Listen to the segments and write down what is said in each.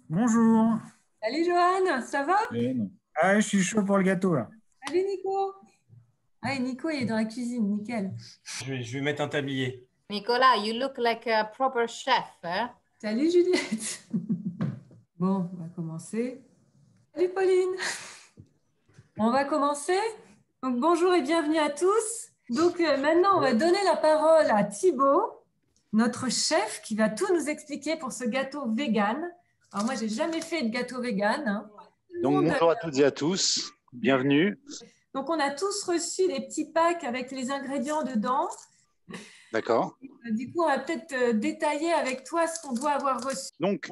Bonjour. Salut Johan, ça va? Ah, je suis chaud pour le gâteau là. Salut Nico. Ah, et Nico, il est dans la cuisine, nickel. Je vais mettre un tablier. Nicolas, you look like a proper chef. Salut Juliette. Bon, on va commencer. Salut Pauline. On va commencer. Donc, bonjour et bienvenue à tous. Donc maintenant, on va donner la parole à Thibaut, notre chef, qui va tout nous expliquer pour ce gâteau vegan. Alors moi, j'ai jamais fait de gâteau vegan. Hein. Donc bonjour à toutes et à tous, bienvenue. Donc on a tous reçu des petits packs avec les ingrédients dedans. D'accord. Du coup, on va peut-être détailler avec toi ce qu'on doit avoir reçu. Donc,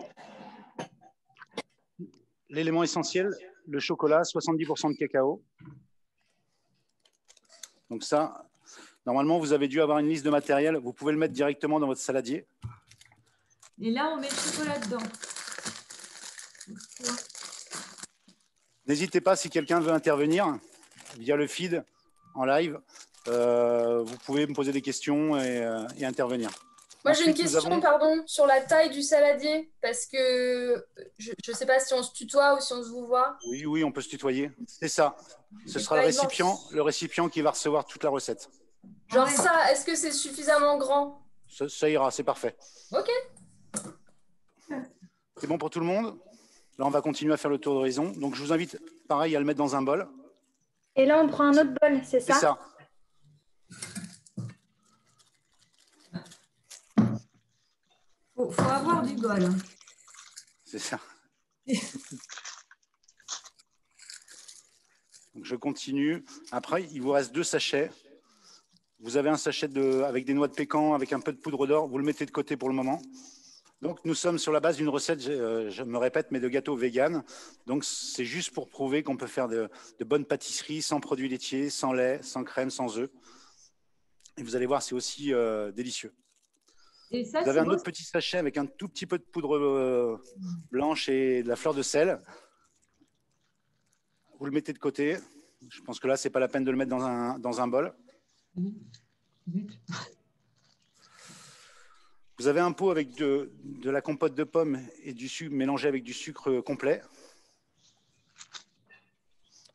l'élément essentiel, le chocolat, 70% de cacao. Donc ça, normalement, vous avez dû avoir une liste de matériel. Vous pouvez le mettre directement dans votre saladier. Et là, on met le chocolat dedans. N'hésitez pas, si quelqu'un veut intervenir via le feed en live, vous pouvez me poser des questions et intervenir. Moi, j'ai une question, pardon, sur la taille du saladier, parce que je ne sais pas si on se tutoie ou si on se vous voit. Oui, on peut se tutoyer. C'est ça. Ce sera le récipient qui va recevoir toute la recette. Genre ça, est-ce que c'est suffisamment grand? Ça ira, c'est parfait. Ok. C'est bon pour tout le monde? Là, on va continuer à faire le tour d'horizon. Donc, je vous invite, pareil, à le mettre dans un bol. Et là, on prend un autre bol, c'est ça? C'est ça. Faut avoir du bol. C'est ça. Donc, je continue. Après, il vous reste 2 sachets. Vous avez un sachet avec des noix de pécan, avec un peu de poudre d'or. Vous le mettez de côté pour le moment. Donc, nous sommes sur la base d'une recette, je me répète, mais de gâteau vegan. Donc, c'est juste pour prouver qu'on peut faire de bonnes pâtisseries sans produits laitiers, sans lait, sans crème, sans œufs. Et vous allez voir, c'est aussi délicieux. Et ça, vous avez un autre petit sachet avec un tout petit peu de poudre blanche et de la fleur de sel. Vous le mettez de côté. Je pense que là, ce n'est pas la peine de le mettre dans un bol. Vous avez un pot avec de la compote de pommes et du sucre mélangé avec du sucre complet.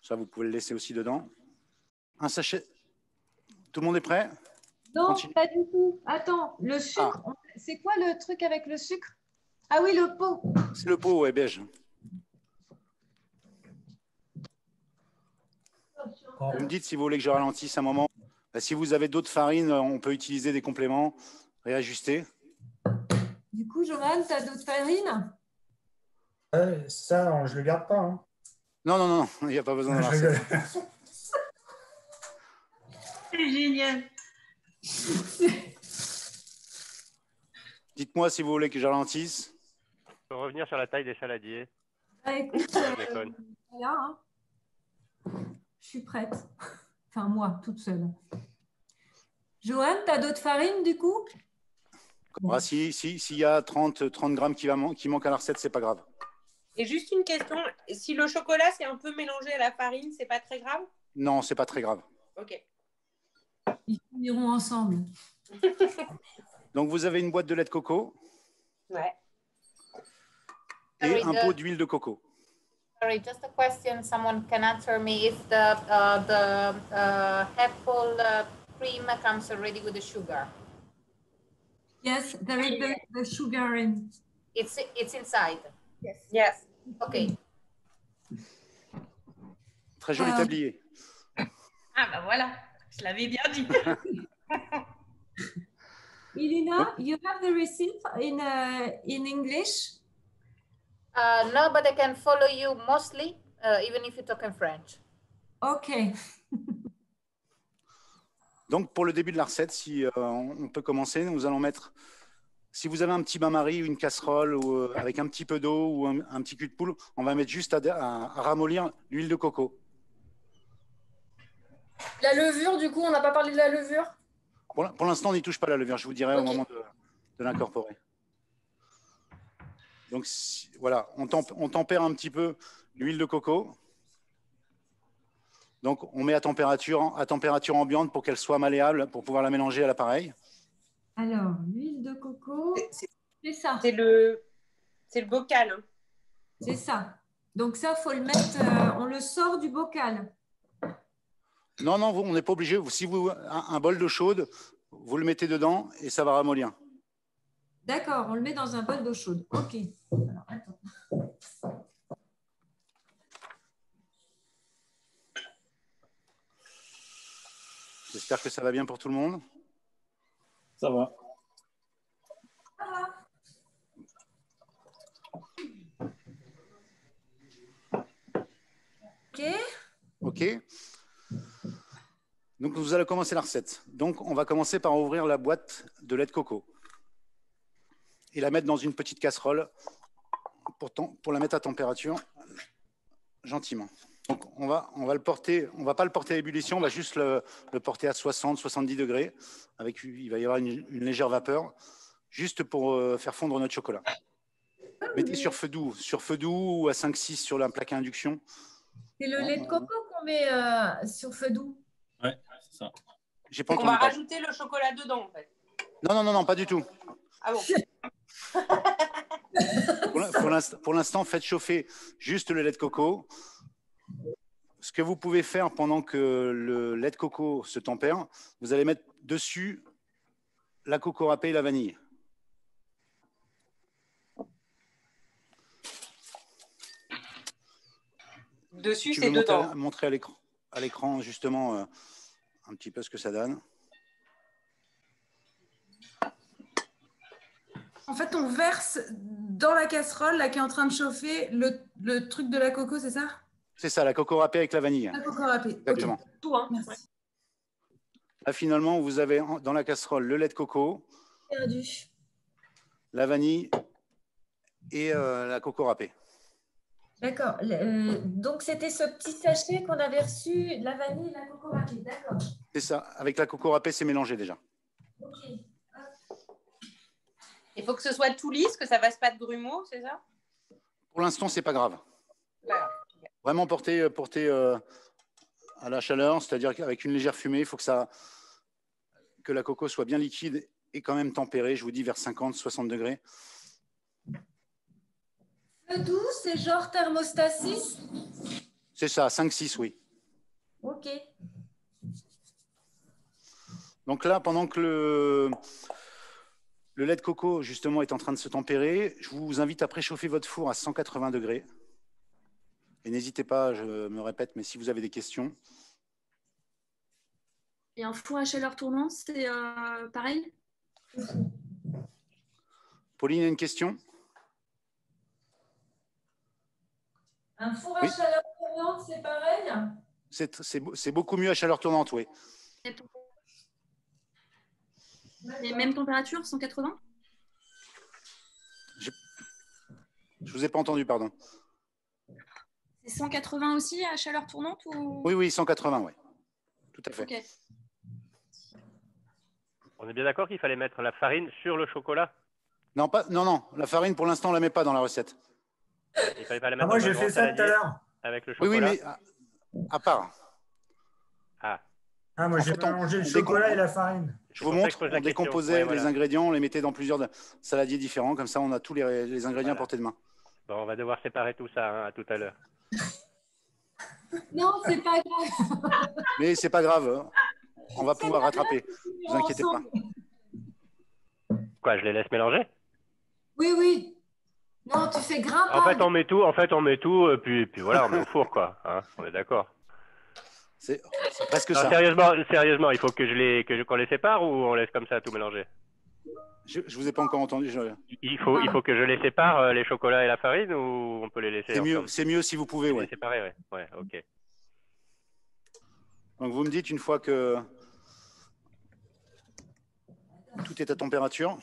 Ça, vous pouvez le laisser aussi dedans. Un sachet. Tout le monde est prêt? Non, continue. Pas du tout. Attends, le sucre, c'est quoi le truc avec le sucre? Ah oui, le pot. C'est le pot, ouais, beige. Vous me dites si vous voulez que je ralentisse un moment. Si vous avez d'autres farines, on peut utiliser des compléments, réajuster. Du coup, Johan, tu as d'autres farines? Ça, je ne le garde pas. Hein. Non, il n'y a pas besoin de ça. C'est génial. Dites-moi si vous voulez que je ralentisse. Je peux revenir sur la taille des saladiers. Ah, écoute, voilà, hein. Je suis prête. Enfin, moi, toute seule. Johan, tu as d'autres farines, du coup? S'il y a 30 grammes qui manquent à la recette, ce n'est pas grave. Et juste une question, si le chocolat c'est un peu mélangé à la farine, c'est pas très grave? Non, c'est pas très grave. Ok. Ils finiront ensemble. Donc, vous avez une boîte de lait de coco. Ouais. Et un pot d'huile de coco. Sorry, just a question. Someone can answer me if the apple cream comes already with the sugar. Yes, there is the sugar in. It's inside. Yes. Okay. Très joli tablier. Ah ben voilà, je l'avais bien dit. Elena, you have the receipt in English? No, but I can follow you mostly, even if you talk in French. Okay. Donc, pour le début de la recette, si on peut commencer, nous allons mettre, si vous avez un petit bain-marie ou une casserole ou, avec un petit peu d'eau ou un petit cul de poule, on va mettre juste à ramollir l'huile de coco. La levure, du coup, on n'a pas parlé de la levure? Pour l'instant, on n'y touche pas la levure, je vous dirai au moment de l'incorporer. Donc, voilà, on tempère un petit peu l'huile de coco. Donc, on met à température ambiante pour qu'elle soit malléable, pour pouvoir la mélanger à l'appareil. Alors, l'huile de coco, c'est ça. C'est le bocal. Hein. C'est ça. Donc ça, faut le mettre, on le sort du bocal. Non, non, on n'est pas obligé. Si vous un bol d'eau chaude, vous le mettez dedans et ça va ramollir. D'accord, on le met dans un bol d'eau chaude. OK. Alors, attends. J'espère que ça va bien pour tout le monde. Ça va. OK. OK. Donc, vous allez commencer la recette. Donc, on va commencer par ouvrir la boîte de lait de coco et la mettre dans une petite casserole pour la mettre à température gentiment. Donc, on va le porter, on va pas le porter à ébullition, on va juste le porter à 60-70 degrés. Il va y avoir une légère vapeur, juste pour faire fondre notre chocolat. Mettez sur feu doux ou à 5-6 sur la plaque à induction. C'est le lait de coco qu'on met sur feu doux. Ouais, c'est ça. J'ai pas On entendu va parler. rajouter le chocolat dedans, en fait. Non, pas du tout. Ah bon? Pour l'instant, faites chauffer juste le lait de coco. Ce que vous pouvez faire pendant que le lait de coco se tempère, vous allez mettre dessus la coco râpée et la vanille. Dessus, Tu c'est veux dedans. montrer à l'écran justement un petit peu ce que ça donne. En fait, on verse dans la casserole là, qui est en train de chauffer le truc de la coco, c'est ça? C'est ça, la coco râpée avec la vanille. La coco râpée. Exactement. Okay. Tout, hein. Merci. Là, finalement, vous avez dans la casserole le lait de coco, Perdu. la vanille et la coco râpée. D'accord. Donc, c'était ce petit sachet qu'on avait reçu, de la vanille et la coco râpée. D'accord. C'est ça. Avec la coco râpée, c'est mélangé déjà. OK. Il faut que ce soit tout lisse, que ça fasse pas de grumeaux, c'est ça? Pour l'instant, c'est pas grave. Voilà. Vraiment porter à la chaleur, c'est-à-dire qu'avec une légère fumée, il faut que la coco soit bien liquide et quand même tempérée, je vous dis vers 50-60 degrés. Feu doux, c'est genre thermostat 6? C'est ça, 5-6, oui. OK. Donc là, pendant que le lait de coco, justement, est en train de se tempérer, je vous invite à préchauffer votre four à 180 degrés. Et n'hésitez pas, je me répète, mais si vous avez des questions. Et un four à chaleur tournante, c'est pareil? Pauline a une question? Un four à Oui. chaleur tournante, c'est pareil? C'est beaucoup mieux à chaleur tournante, oui. Les mêmes températures, 180? Je ne vous ai pas entendu, pardon. C'est 180 aussi à chaleur tournante ou... Oui, 180, oui. Tout à fait. Ok. On est bien d'accord qu'il fallait mettre la farine sur le chocolat? Non, la farine, pour l'instant, on ne la met pas dans la recette. Il fallait pas la mettre Moi, dans j'ai un grand fait ça tout à saladier l'heure. avec le Oui, chocolat? mais à part. Ah, Ah, moi, En j'ai fait, on mélangé le décomp- chocolat et la farine. Je vous C'est pour ça que montre, je pose on la question. décomposait Ouais, voilà. les ingrédients, on les mettait dans plusieurs saladiers différents, comme ça on a tous les ingrédients à Voilà. portée de main. Bon, on va devoir séparer tout ça, hein, à tout à l'heure. Non, c'est pas grave. Mais c'est pas grave, hein. On va pouvoir rattraper, ne vous inquiétez pas. Quoi, je les laisse mélanger? Oui. Non, tu fais grimper. En fait, on met tout, puis voilà, on met au four, quoi. Hein, on est d'accord. C'est presque Non, ça. sérieusement, il faut qu'on les sépare ou on laisse comme ça tout mélanger? Je vous ai pas encore entendu. Il faut que je les sépare, les chocolats et la farine, ou on peut les laisser ensemble? C'est mieux si vous pouvez, Les ouais. séparer, ouais. Ouais, ok. Donc vous me dites une fois que tout est à température.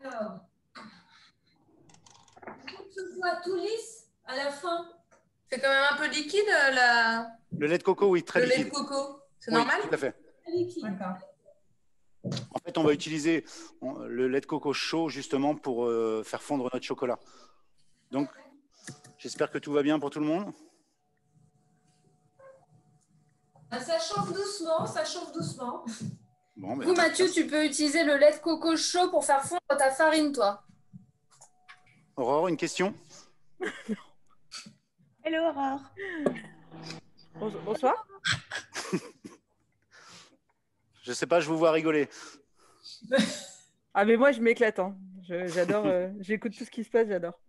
Alors, il faut que ce soit tout lisse à la fin. C'est quand même un peu liquide, Le lait de coco, oui, très le lait liquide. de coco. C'est Oui, normal? tout à fait. Liquide. D'accord. En fait, on va utiliser le lait de coco chaud justement pour faire fondre notre chocolat. Donc, j'espère que tout va bien pour tout le monde. Ah, ça chauffe doucement. Bon, ben, Du coup, Mathieu, tu peux utiliser le lait de coco chaud pour faire fondre ta farine, toi. Aurore, une question? Hello Aurore. Bonsoir. Je sais pas, je vous vois rigoler. Ah mais moi je m'éclate, hein. J'adore, j'écoute tout ce qui se passe, j'adore.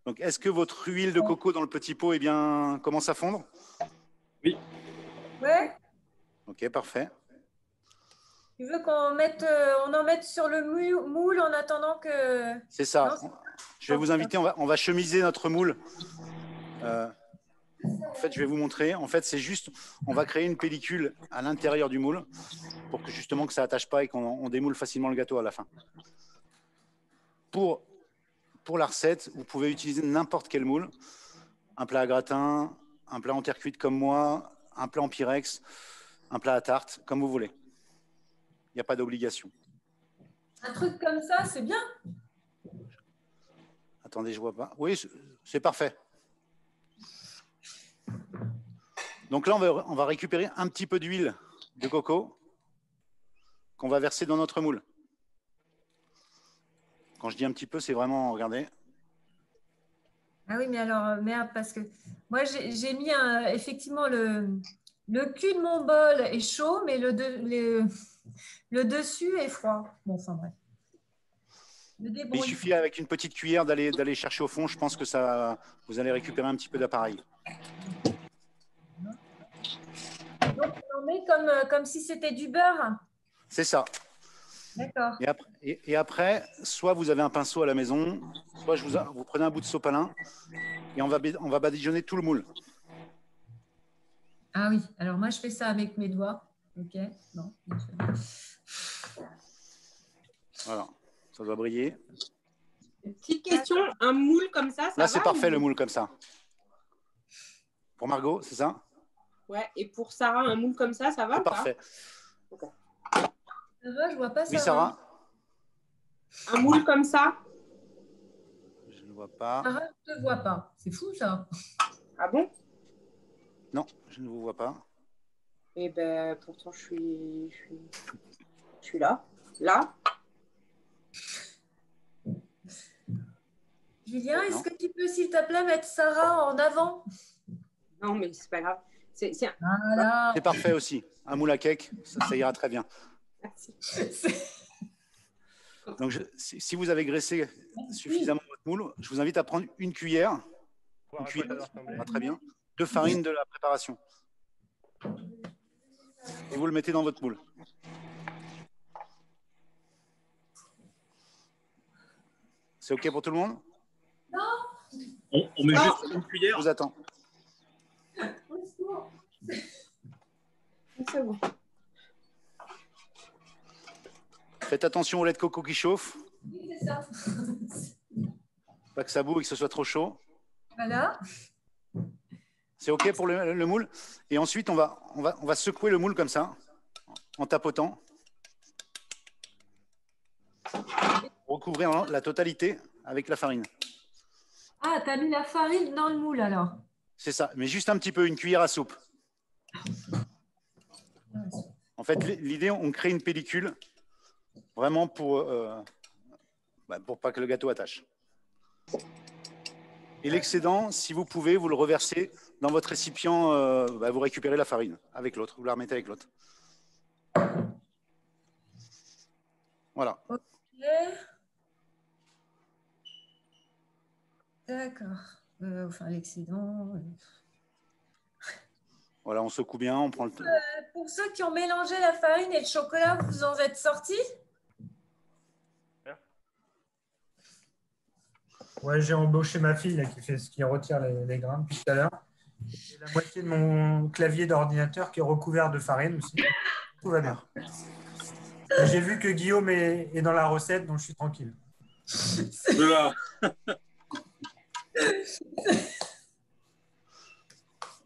Donc, est-ce que votre huile de coco dans le petit pot commence à fondre? Oui. Ouais. Ok, parfait. Tu veux qu'on en mette sur le moule en attendant que... C'est ça. Non, Je vais vous inviter, on va chemiser notre moule. En fait, je vais vous montrer. En fait, c'est juste, on va créer une pellicule à l'intérieur du moule pour que justement que ça attache pas et qu'on démoule facilement le gâteau à la fin. Pour la recette, vous pouvez utiliser n'importe quel moule. Un plat à gratin, un plat en terre cuite comme moi, un plat en pyrex, un plat à tarte, comme vous voulez. Il n'y a pas d'obligation. Un truc comme ça, c'est bien. Attendez, je vois pas. Oui, c'est parfait. Donc là, on va récupérer un petit peu d'huile de coco qu'on va verser dans notre moule. Quand je dis un petit peu, c'est vraiment, regardez. Ah oui, mais alors, merde, parce que moi, j'ai mis effectivement le cul de mon bol est chaud, mais le dessus est froid. Bon, enfin bref. Il suffit avec une petite cuillère d'aller chercher au fond. Je pense que ça, vous allez récupérer un petit peu d'appareil. Donc, on en met comme si c'était du beurre. C'est ça. D'accord. Et après, soit vous avez un pinceau à la maison, soit vous prenez un bout de sopalin et on va badigeonner tout le moule. Ah oui, alors moi, je fais ça avec mes doigts. Ok, non. Voilà, ça doit briller. Petite question, un moule comme ça Là, c'est va, parfait, ou... le moule comme ça. Pour Margot, c'est ça? Ouais, et pour Sarah, un moule comme ça va? C'est parfait. Okay. Sarah, je vois pas ça. Oui, Sarah? Un moule comme ça? Je ne vois pas. Sarah, je ne te vois pas. C'est fou, ça. Ah bon? Non, je ne vous vois pas. Eh ben, pourtant, je suis là. Là? Julien, est-ce que tu peux, s'il te plaît, mettre Sarah en avant? Non, mais c'est pas grave. Voilà. C'est parfait aussi. Un moule à cake, ça ira très bien. Donc, si vous avez graissé suffisamment votre moule, je vous invite à prendre une cuillère, très bien, de farine de la préparation. Et vous le mettez dans votre moule. C'est OK pour tout le monde? Non. On met juste une cuillère. Je vous attends. C'est bon. Faites attention au lait de coco qui chauffe. Oui, c'est ça. Pas que ça boue et que ce soit trop chaud. Voilà. C'est OK pour le moule. Et ensuite, on va secouer le moule comme ça, en tapotant. Recouvrir la totalité avec la farine. Ah, tu as mis la farine dans le moule, alors. C'est ça, mais juste un petit peu, une cuillère à soupe. En fait, l'idée, on crée une pellicule vraiment pour pas que le gâteau attache. Et l'excédent, si vous pouvez, vous le reversez dans votre récipient, vous récupérez la farine avec l'autre, vous la remettez avec l'autre. Voilà. Ok. D'accord. Enfin, l'excédent. Voilà, on secoue bien, on prend le temps. Pour ceux qui ont mélangé la farine et le chocolat, vous en êtes sortis? Ouais, j'ai embauché ma fille là, qui retire les grains depuis tout à l'heure. J'ai la moitié de mon clavier d'ordinateur qui est recouvert de farine aussi. Tout va bien. Et j'ai vu que Guillaume est dans la recette, donc je suis tranquille. Voilà.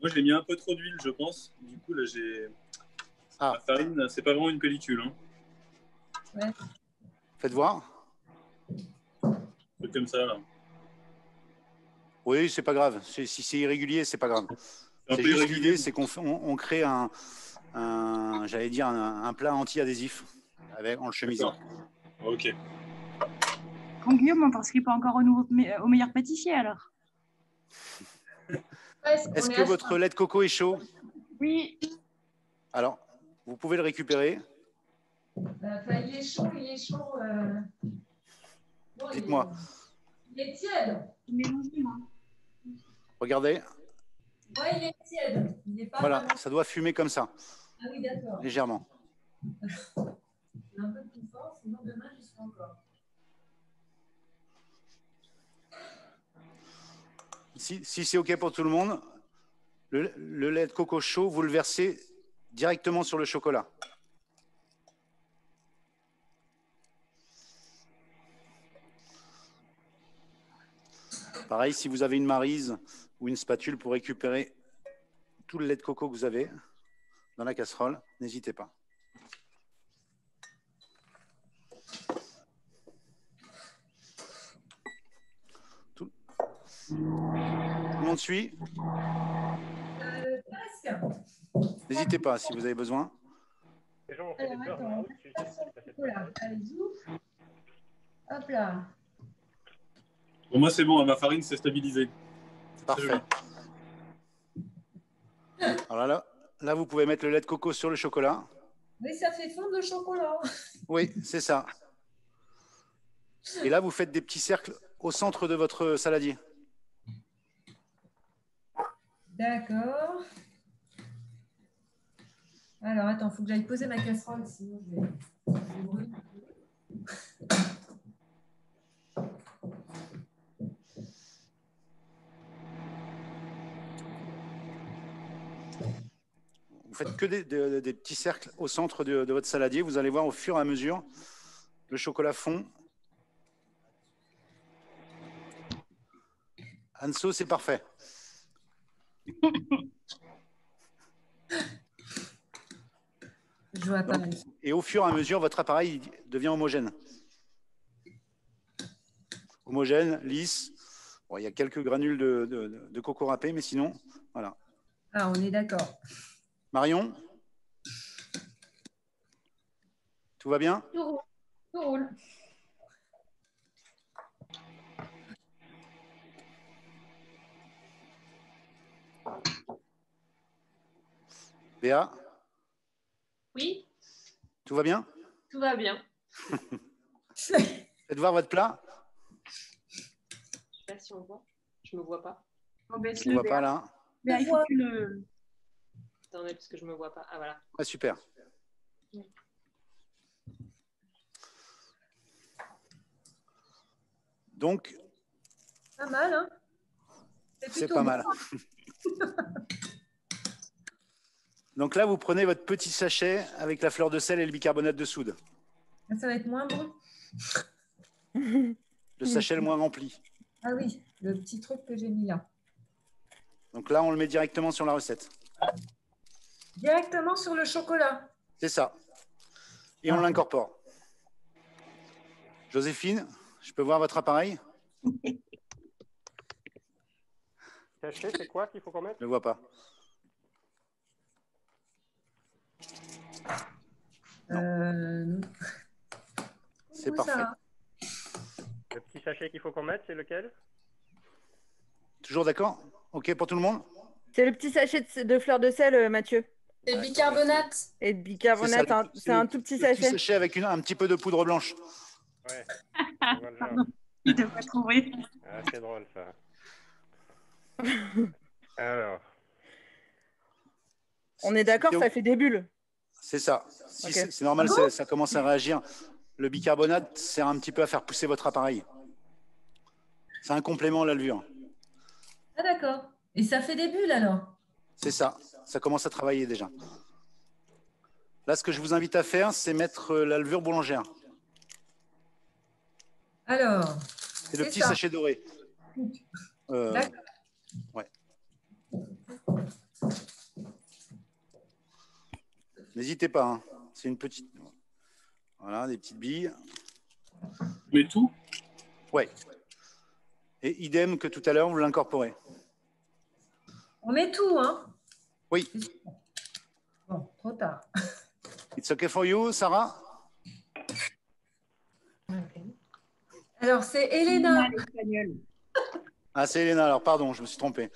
Moi, j'ai mis un peu trop d'huile, je pense. Du coup, là, la farine, c'est pas vraiment une pellicule. Hein. Ouais. Faites voir. C'est comme ça, là. Oui, c'est pas grave. Si c'est irrégulier, c'est pas grave. C'est juste l'idée, c'est qu'on crée j'allais dire, un plat anti-adhésif en le chemisant. Ok. Bon, Guillaume, on t'inscrit pas encore au meilleur pâtissier alors. Est-ce que votre lait de coco est chaud? Oui. Alors, vous pouvez le récupérer. Il est chaud, il est chaud. Bon, Dites-moi. Il est tiède. Mélangez, moi. Regardez. Oui, il est tiède. Il est pas Voilà, vraiment... ça doit fumer comme ça, Ah oui, d'accord. légèrement. Un peu plus fort, sinon demain, je serai encore. Si c'est OK pour tout le monde, le lait de coco chaud, vous le versez directement sur le chocolat. Pareil, si vous avez une maryse ou une spatule pour récupérer tout le lait de coco que vous avez dans la casserole, n'hésitez pas. Tout le monde suit? Presque. N'hésitez pas si vous avez besoin. Alors, attends, voilà. Allez-y. Hop là. Pour moi, c'est bon, ma farine s'est stabilisée. Parfait. Alors là, vous pouvez mettre le lait de coco sur le chocolat. Oui, ça fait fondre le chocolat. Oui, c'est ça. Et là, vous faites des petits cercles au centre de votre saladier. D'accord. Alors, attends, il faut que j'aille poser ma casserole, sinon je vais brûler. Vous faites que des petits cercles au centre de votre saladier. Vous allez voir au fur et à mesure, le chocolat fond. Anso, c'est parfait. Je vois pas. Donc, et au fur et à mesure, votre appareil devient homogène. Homogène, lisse. Bon, il y a quelques granules de coco râpé, mais sinon, voilà. Ah, on est d'accord. Marion? Tout va bien? Tout roule. Tout roule. Béa? Oui, Tout va bien? tout va bien. Faites voir votre plat? Je sais pas si on voit. Je me vois pas. On ne voit pas là. Mais il faut que le... Attendez, parce que je me vois pas. Ah voilà. Ah, super. Donc, Pas mal, hein? c'est pas mal. Donc là, vous prenez votre petit sachet avec la fleur de sel et le bicarbonate de soude. Ça va être moins bon. Le sachet le moins rempli. Ah oui, le petit truc que j'ai mis là. Donc là, on le met directement sur la recette. Directement sur le chocolat. C'est ça. Et on l'incorpore. Joséphine, je peux voir votre appareil? Sachet, c'est quoi qu'il faut qu'on mette? Je ne le vois pas. C'est parfait. Ça. Le petit sachet qu'il faut qu'on mette, c'est lequel? Toujours d'accord? OK pour tout le monde? C'est le petit sachet de fleur de sel, Mathieu. Et le bicarbonate. Et de bicarbonate, c'est un tout petit sachet. Petit sachet avec un petit peu de poudre blanche. Ouais. Pardon, il devrait trouver. Ah, c'est drôle ça. Alors. On est d'accord, ça fait des bulles. C'est ça. Si Okay. c'est normal, ça commence à réagir. Le bicarbonate sert un petit peu à faire pousser votre appareil. C'est un complément à la levure. Ah d'accord. Et ça fait des bulles alors? C'est ça. Ça commence à travailler déjà. Là, ce que je vous invite à faire, c'est mettre la levure boulangère. Alors. C'est le petit sachet doré. D'accord. Ouais. N'hésitez pas. Hein. C'est une petite. Voilà, des petites billes. Mais tout? Ouais. Et idem que tout à l'heure, vous l'incorporez. On met tout, hein? Oui. Bon, trop tard. It's okay for you, Sarah? Alors, c'est Elena. Ah, c'est Elena, alors pardon, je me suis trompé.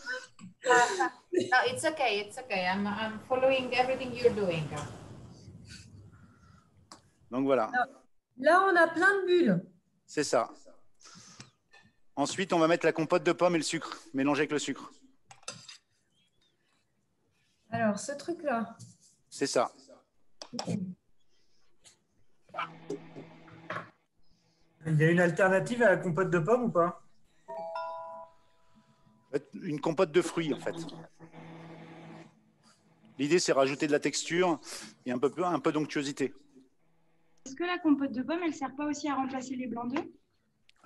No, it's okay. It's okay. I'm following everything you're doing. Donc voilà, Là, on a plein de bulles. c'est ça. Ensuite, on va mettre la compote de pommes et le sucre, mélangé avec le sucre. Alors, ce truc-là. C'est ça. Il y a une alternative à la compote de pommes ou pas? Une compote de fruits, en fait. L'idée, c'est rajouter de la texture et un peu d'onctuosité. Est-ce que la compote de pommes, elle ne sert pas aussi à remplacer les blancs d'œufs?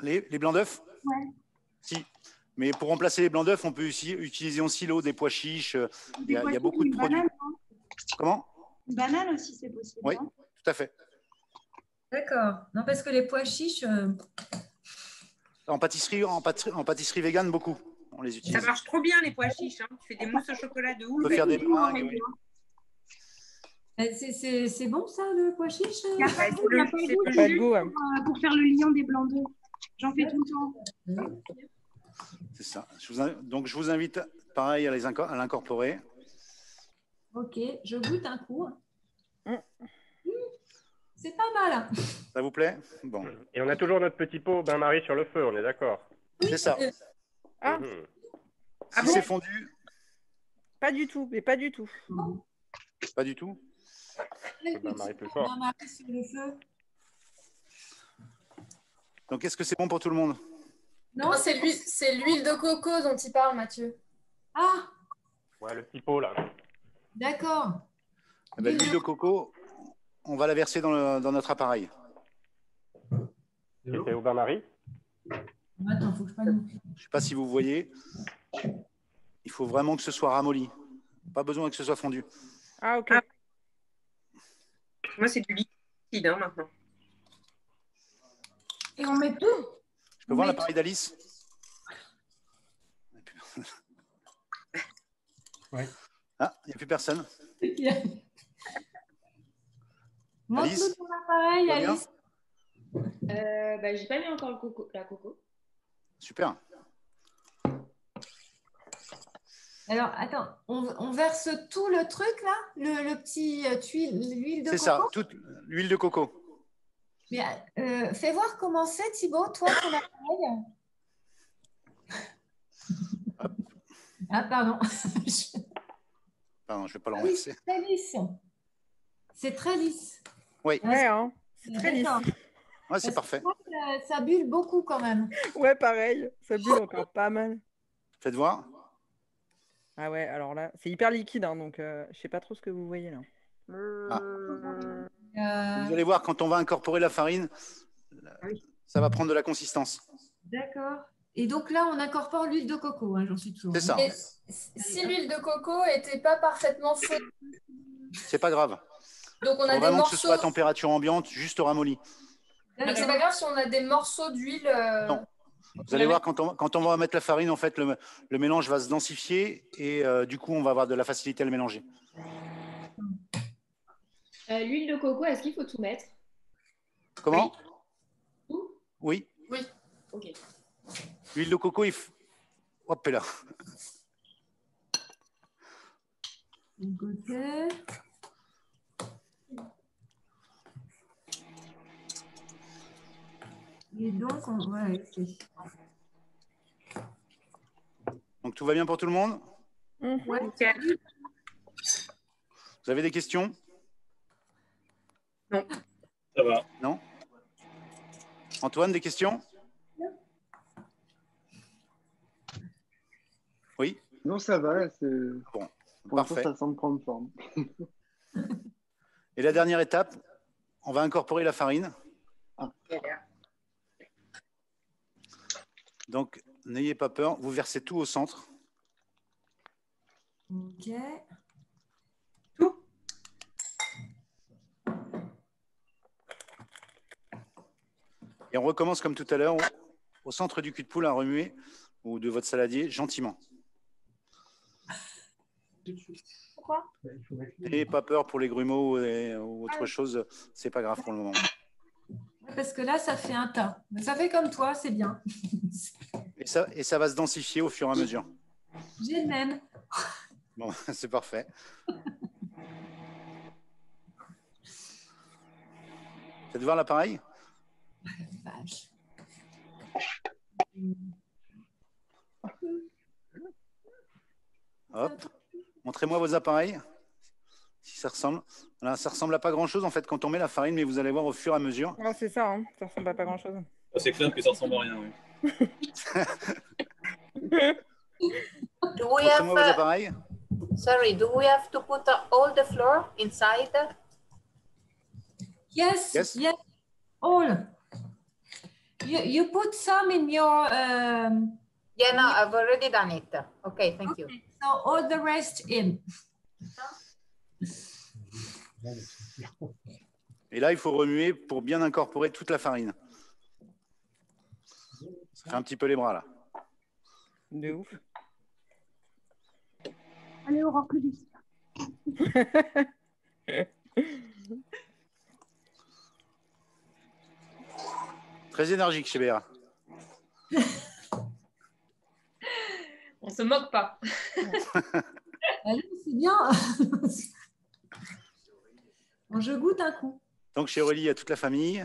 Les blancs d'œufs? Ouais. Si. Mais pour remplacer les blancs d'œufs, on peut aussi utiliser en silo des pois chiches. Il y a beaucoup de produits. Banane, Comment? une banane aussi, c'est possible. Oui, non tout à fait. D'accord. Non, parce que les pois chiches. En pâtisserie végane, beaucoup. On les utilise. Ça marche trop bien, les pois chiches. Hein. Tu fais des mousses au chocolat de ouf. On peut faire des meringues. Oui. C'est bon, ça, le pois chiche? Il n'y a pas de goût, Pas de goût, ouais. pour faire le liant des blancs d'œufs. J'en fais tout le temps. C'est ça. Donc, je vous invite, pareil, à l'incorporer. Ok, je goûte un coup. C'est pas mal. Ça vous plaît? Bon. Et on a toujours notre petit pot bain-marie sur le feu, on est d'accord? C'est ça. Ah, Si c'est fondu, pas du tout, mais pas du tout. pas du tout. Le bain-marie plus fort. Bain-marie sur le feu. Donc, est-ce que c'est bon pour tout le monde? Non, c'est l'huile de coco dont il parle, Mathieu. Ah, Ouais, le petit pot là. d'accord. Eh ben, l'huile de coco, on va la verser dans notre appareil. C'était au bain-marie? Attends, faut que je prenne. Je ne sais pas si vous voyez. Il faut vraiment que ce soit ramolli. Pas besoin que ce soit fondu. Ah, ok. Moi, c'est du liquide hein, maintenant. Et on met tout. Je peux voir l'appareil d'Alice? Ouais. Ah, il n'y a plus personne. Montre-nous Alice, ton appareil, tout va bien? Alice. J'ai pas mis encore la coco. Super. Alors, attends, on verse tout le truc là, le petit l'huile de coco. C'est ça, toute l'huile de coco. Mais fais voir comment c'est, Thibaut, toi, ton appareil. Ah, pardon. Pardon, je ne vais pas Oui, l'enlacer. c'est très lisse. C'est très lisse. Oui. Ouais, hein. C'est très lisse. D'accord. Ouais, c'est Parce que parfait. moi, ça bulle beaucoup quand même. Ouais, pareil. Ça bulle encore pas mal. Faites voir. Ah ouais, alors là, c'est hyper liquide, hein, donc je sais pas trop ce que vous voyez là. Vous allez voir, quand on va incorporer la farine, ça va prendre de la consistance. D'accord. Et donc là, on incorpore l'huile de coco, hein, j'en suis toujours. C'est ça. Et si l'huile de coco n'était pas parfaitement fondue, C'est pas grave. donc on Faut a des vraiment que ce morceaux. soit à température ambiante, juste ramolli. Mais c'est pas grave si on a des morceaux d'huile. Non. Vous allez voir, quand on va mettre la farine, en fait, le mélange va se densifier et du coup, on va avoir de la facilité à le mélanger. L'huile de coco, est-ce qu'il faut tout mettre? Comment? Tout? Oui. Oui. Ok. L'huile de coco, hop là. Côté. Et donc, ouais, ok. Donc, tout va bien pour tout le monde? Ouais. Vous avez des questions? Non. Ça va. Non? Antoine, des questions? Oui? Non, ça va. Bon, pour l'instant, parfait. ça semble prendre forme. Et la dernière étape, on va incorporer la farine. Donc, n'ayez pas peur, vous versez tout au centre. Ok. Et on recommence comme tout à l'heure, au centre du cul de poule à remuer, ou de votre saladier, gentiment. Pourquoi? N'ayez pas peur pour les grumeaux ou autre chose, c'est pas grave pour le moment. Parce parce que là, ça fait un tas. Mais ça fait comme toi, c'est bien. Et ça va se densifier au fur et à mesure. J'ai le même. Bon, c'est parfait. Faites voir l'appareil. Vache. Hop. Montrez-moi vos appareils. Si ça ressemble. Voilà, ça ressemble à pas grand-chose en fait quand on met la farine, mais vous allez voir au fur et à mesure. Ah, c'est ça, hein. Ça ressemble à pas grand-chose. C'est clair que ça ressemble à rien, oui. Do we have, Montrez-moi vos appareils. sorry, do we have to put all the flour inside? Yes, Yes. yes, all. You put some in your... Yeah, no, I've already done it. Okay, thank you. So all the rest in. Et là, il faut remuer pour bien incorporer toute la farine. Ça fait un petit peu les bras là. De ouf. Allez, Aurore, plus vite. Très énergique chez Béa. On se moque pas. Allez, c'est bien. Bon, je goûte un coup. Donc chez Aurélie, il y a toute la famille.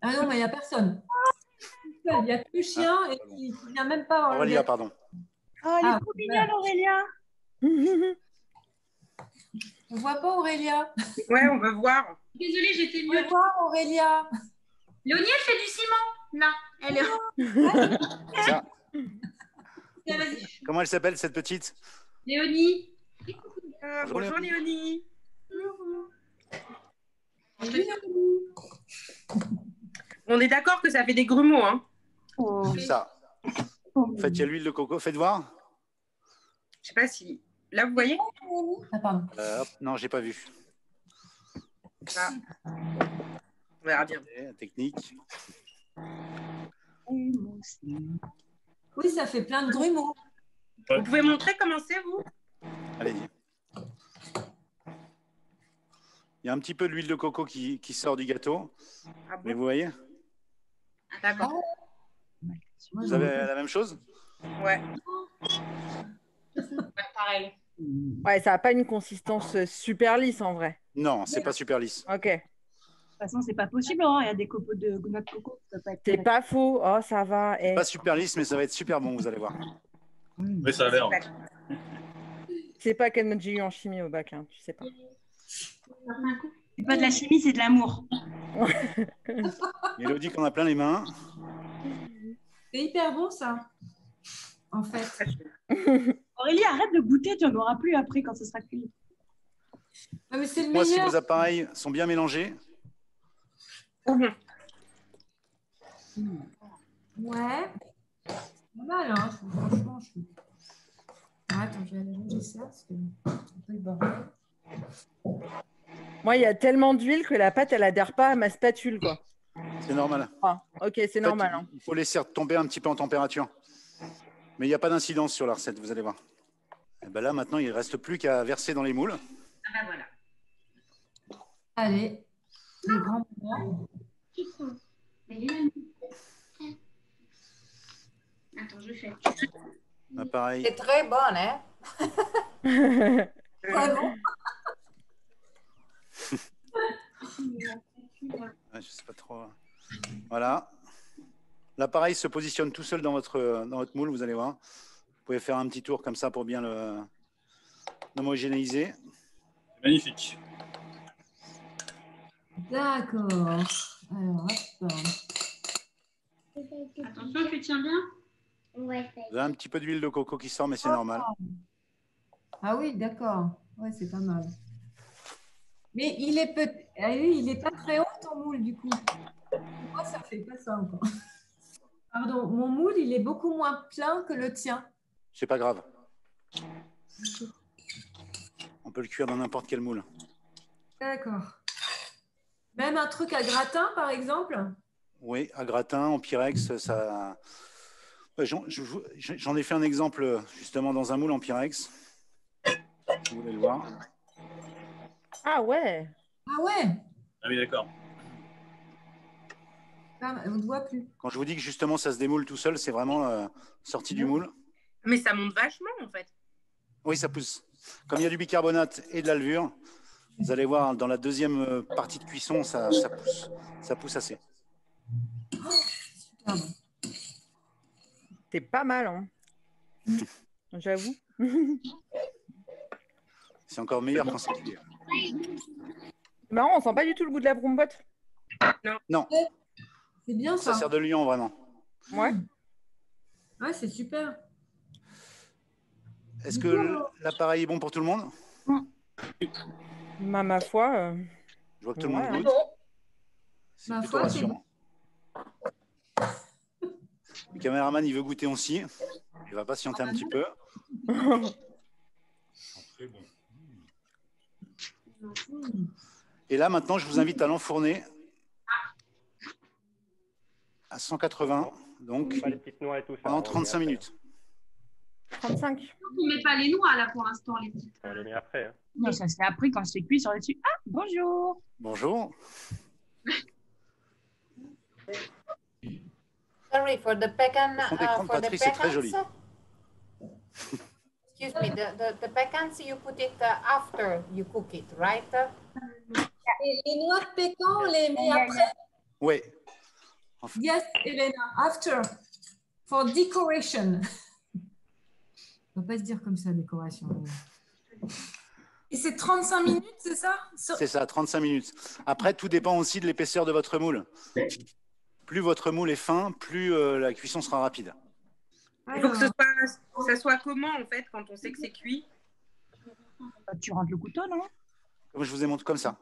Ah non, mais il n'y a personne. Il n'y a que le chien et il ne vient même pas. Aurélia, pardon. Oh, elle est trop mignonne, Aurélia. On ne voit pas Aurélia. Ouais, on va voir. Désolée, j'étais On mieux. veut voir Aurélia. Léonie, elle fait du ciment. Là, elle est. Ça. Tiens, vas-y. Comment elle s'appelle cette petite? Léonie. Bonjour Léonie. On est d'accord que ça fait des grumeaux, hein? C'est ça. En fait, il y a l'huile de coco. Faites voir. Je sais pas si... Là, vous voyez? Ah, pardon. Hop. Non, j'ai pas vu. Ah. On verra bien. La technique. Oui, ça fait plein de grumeaux. Vous pouvez montrer comment c'est, vous? Allez-y. Il y a un petit peu d'huile de coco qui sort du gâteau. Ah bon? Mais vous voyez? D'accord. Vous avez la même chose? Ouais. Pareil. Ouais, ça n'a pas une consistance super lisse en vrai. Non, c'est pas super lisse. Ok. De toute façon, c'est pas possible, hein. Il y a des copeaux de noix de coco. Ça peut pas être C'est pas faux. Oh, ça va. Eh. Pas super lisse, mais ça va être super bon, vous allez voir. Oui, ça a l'air. C'est pas quelle note j'ai eu en chimie au bac, hein, tu sais pas. C'est pas de la chimie, c'est de l'amour. Mélodie qu'on a plein les mains. C'est hyper bon, ça. En fait. Aurélie, arrête de goûter, tu n'en auras plus après quand ce sera cuit. Ah, mais c'est le Moi, si meilleur. vos appareils sont bien mélangés, Ouais. Pas mal, hein. Franchement, je suis... Ah, attends, je vais aller ranger ça parce que c'est un peu le bordel. Moi, il y a tellement d'huile que la pâte, elle adhère pas à ma spatule, quoi. c'est normal. Ah, ok, c'est En fait, normal. Hein. Il faut laisser tomber un petit peu en température. Mais il n'y a pas d'incidence sur la recette, vous allez voir. Et ben là, maintenant, il ne reste plus qu'à verser dans les moules. Ah bah voilà. Allez, les grands moments. Attends, je fais. Pareil. C'est très bon, hein? Vraiment. Je sais pas trop. Voilà. L'appareil se positionne tout seul dans votre moule, vous allez voir. Vous pouvez faire un petit tour comme ça pour bien l'homogénéiser. Magnifique. D'accord. Alors, hop. Attention, tu tiens bien? Ouais. Vous avez un petit peu d'huile de coco qui sort, mais c'est normal. Ah oui, d'accord. Ouais, c'est pas mal. Mais il est il est pas très haut ton moule du coup. Pourquoi ça fait pas ça encore? Pardon, mon moule il est beaucoup moins plein que le tien. C'est pas grave. On peut le cuire dans n'importe quel moule. D'accord. Même un truc à gratin par exemple? Oui, à gratin, en Pyrex, ça. J'en ai fait un exemple justement dans un moule en Pyrex. Vous voulez le voir? Ah ouais. Ah ouais. Ah oui, d'accord. Ah, on ne voit plus. Quand je vous dis que justement ça se démoule tout seul, c'est vraiment sorti du moule. Mais ça monte vachement, en fait. Oui, ça pousse. Comme il y a du bicarbonate et de la levure, vous allez voir dans la deuxième partie de cuisson, ça pousse. Ça pousse assez. C'est pas mal, hein. J'avoue. C'est encore meilleur quand c'est cuit. C'est marrant, on sent pas du tout le goût de la brombotte. Non. C'est bien ça. Ça sert de liant, vraiment. Ouais. Ouais, c'est super. Est-ce que l'appareil est bon pour tout le monde? Ma foi. Je vois que tout le monde ouais. goûte. C'est Ma plutôt foi, c'est rassurant. Le caméraman, il veut goûter aussi. Il va patienter un petit peu. Très bon. Et là, maintenant, je vous invite à l'enfourner à 180, donc Pas les petites noix et tout ça. pendant on les met 35 après. minutes. 35. On met pas les noix là pour l'instant, les petites. On les met après. Hein. Non, ça c'est après quand c'est cuit sur le dessus. Ah, bonjour. Bonjour. Sorry, for the pecan, Le fond d'écran de for the Patrick, c'est très joli. pecans. Excuse me, the pecans, you put it after you cook it, right? Et les noix de pécan, on les met après? Oui. Yes, Elena, after. For decoration. On ne va pas se dire comme ça, décoration. Et c'est 35 minutes, c'est ça? C'est ça, 35 minutes. Après, tout dépend aussi de l'épaisseur de votre moule. Plus votre moule est fin, plus la cuisson sera rapide. Il faut que ça soit comment, en fait, quand on sait que c'est cuit? Tu rentres le couteau, non? Comme je vous ai montré comme ça.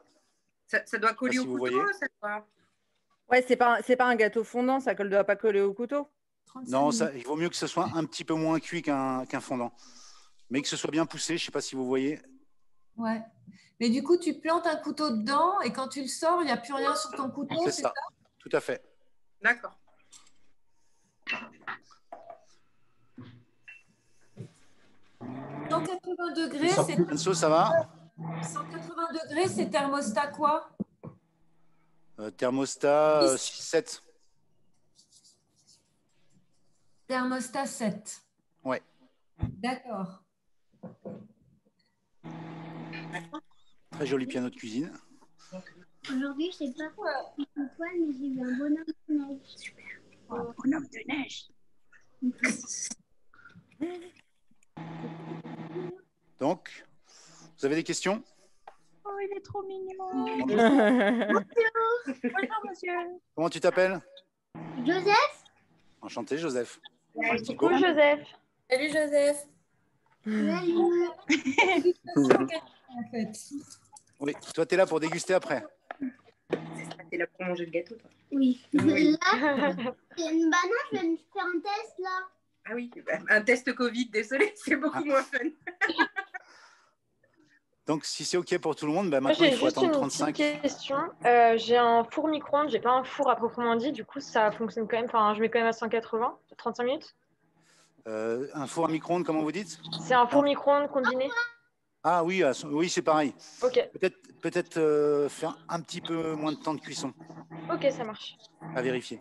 Ça doit coller si au vous couteau, voyez. ça doit... Ouais, c'est pas un gâteau fondant, ça ne doit pas coller au couteau. Non, il vaut mieux que ce soit un petit peu moins cuit qu'un fondant. Mais que ce soit bien poussé, je ne sais pas si vous voyez. Ouais. Mais du coup, tu plantes un couteau dedans et quand tu le sors, il n'y a plus rien sur ton couteau, C'est ça, tout à fait. D'accord. « 180 degrés, c'est… Anso, ça va? 180 degrés, c'est thermostat quoi? Thermostat 6-7. Thermostat 7. Ouais. D'accord. Très joli piano de cuisine. Aujourd'hui, je sais pas quoi, mais j'ai vu un bonhomme de neige. Super. Oh, bonhomme de neige. Donc, vous avez des questions? Oh, il est trop mignon. Bonjour. Bonjour, monsieur. Comment tu t'appelles? Joseph? Enchanté, Joseph. Coucou, Joseph. Salut, Joseph. En fait. Oui, toi, tu es là pour déguster après. T'es là pour manger le gâteau, toi. Oui. Oui. Là, c'est une banane, je vais me faire un test, là. Ah oui, un test Covid, désolé, c'est beaucoup moins fun. Donc, si c'est OK pour tout le monde, bah, Moi, maintenant, j'ai il faut juste attendre une 35. petite question. J'ai un four micro-ondes, j'ai pas un four à proprement dit. Du coup, ça fonctionne quand même. Enfin, je mets quand même à 180, 35 minutes. Un four à micro-ondes, comment vous dites? C'est un four micro-ondes combiné. Ah oui, oui, c'est pareil. Ok. Peut-être faire un petit peu moins de temps de cuisson. Ok, ça marche. À vérifier.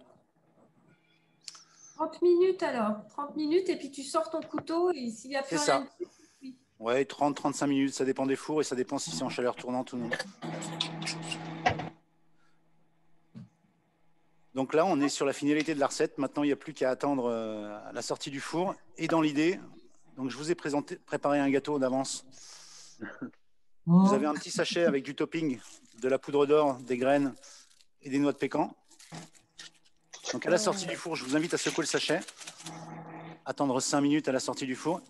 30 minutes alors. 30 minutes et puis tu sors ton couteau et s'il n'y a plus C'est ça. rien dessus, Ouais, 30-35 minutes, ça dépend des fours et ça dépend si c'est en chaleur tournante ou non. Donc là, on est sur la finalité de la recette. Maintenant, il n'y a plus qu'à attendre la sortie du four. Et dans l'idée, donc je vous ai préparé un gâteau d'avance. Vous avez un petit sachet avec du topping, de la poudre d'or, des graines et des noix de pécan. Donc à la sortie du four, je vous invite à secouer le sachet, attendre 5 minutes à la sortie du four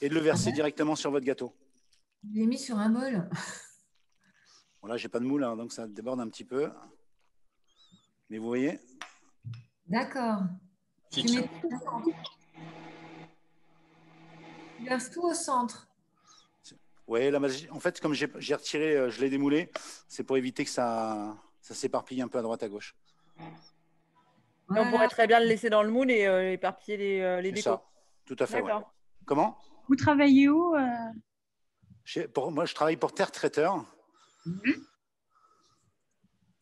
et de le verser directement sur votre gâteau. je l'ai mis sur un bol. Bon, là, j'ai pas de moule, hein, donc ça déborde un petit peu. Mais vous voyez, D'accord. Tu Fixe. mets tout au centre. Tu verses tout au centre. ouais, en fait, comme j'ai retiré, je l'ai démoulé, c'est pour éviter que ça s'éparpille un peu à droite à gauche. Et on pourrait très bien le laisser dans le moule et éparpiller les C'est décos. ça, tout à fait. Ouais. D'accord. Comment? Vous travaillez où Moi, je travaille pour Terre Traiteur.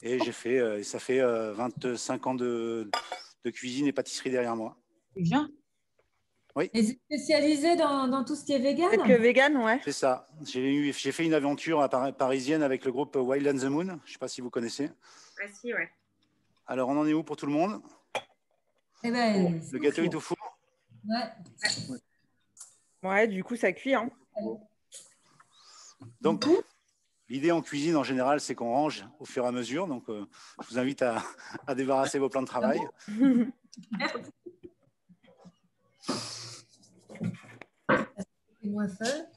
Et ça fait 25 ans de cuisine et pâtisserie derrière moi. Bien. Oui. Et c'est spécialisé dans tout ce qui est vegan? Que vegan, ouais. C'est ça. J'ai fait une aventure parisienne avec le groupe Wild and the Moon. Je ne sais pas si vous connaissez. Ah si, ouais. Alors, on en est où pour tout le monde? Eh ben, le gâteau est au four? Ouais. Ouais, du coup, ça cuit. Hein. Donc, l'idée en cuisine, en général, c'est qu'on range au fur et à mesure. Donc, je vous invite à débarrasser vos plans de travail.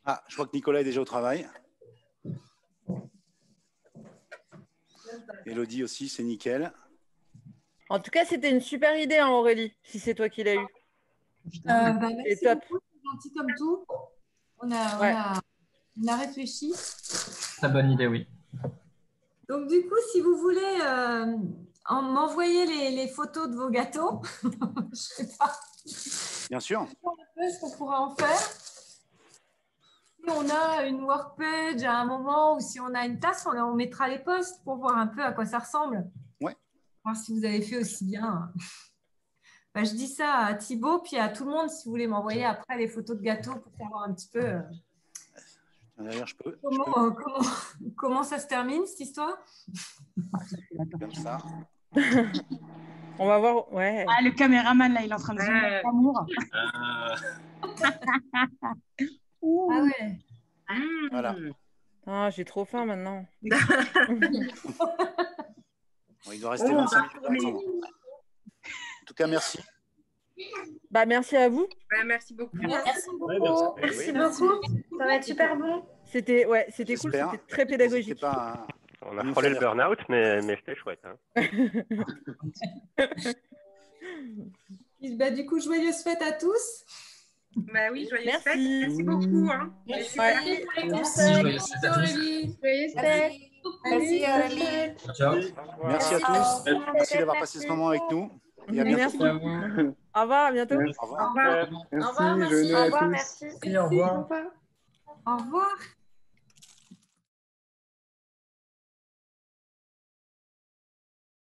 Ah, je crois que Nicolas est déjà au travail. Elodie aussi, c'est nickel. En tout cas, c'était une super idée, hein, Aurélie, si c'est toi qui l'as eu. Merci top. beaucoup, c'est gentil comme tout. On a réfléchi. Très bonne idée, oui. Donc, du coup, si vous voulez m'envoyer les photos de vos gâteaux, je sais pas. Bien sûr. Ce qu'on pourra en faire. Si on a une workpage à un moment ou si on a une tasse, on mettra les posts pour voir un peu à quoi ça ressemble. Ouais. Voir si vous avez fait aussi bien. Je dis ça à Thibaut, puis à tout le monde, si vous voulez m'envoyer après les photos de gâteaux pour savoir un petit peu D'ailleurs, comment ça se termine, cette histoire. Comme ça. On va voir. Ouais. Ah, le caméraman, là, il est en train de dire l'amour. Ah ouais. Voilà. Ah, j'ai trop faim maintenant. Bon, il doit rester 25 minutes. En tout cas, merci. Bah, merci à vous. Ouais, merci beaucoup. Merci beaucoup. Ouais, merci beaucoup. Ça va être super bon. C'était cool, c'était très pédagogique. On a frôlé le burn-out, mais c'était chouette. Hein. Du coup, joyeuses fêtes à tous. Bah oui, joyeuses fêtes. Merci beaucoup. Hein. Merci pour les conseils. Merci Aurélie. Joyeuses fêtes. Merci Aurélie. Ciao. Merci à tous. Merci d'avoir passé ce moment avec nous. Et à bientôt. Merci. Au revoir, à bientôt. Au revoir. Au revoir, merci. Au revoir. Au revoir, merci. Au revoir. Au revoir.